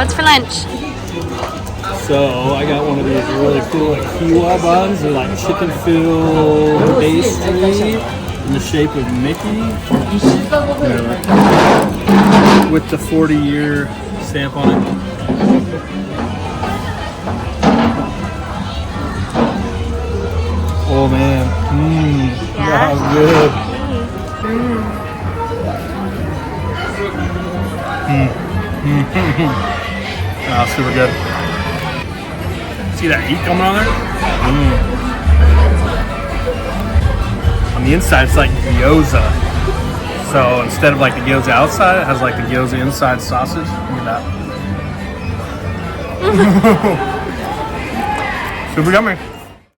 What's for lunch? So I got one of these really cool like kiwa buns. They're like chicken filled pastry in the shape of Mickey. With the 40-year stamp on it. Oh man, that was good. Oh, super good. See that heat coming on there? On the inside, it's like gyoza. So instead of like the gyoza outside, it has like the gyoza inside sausage. Look at that. Super yummy.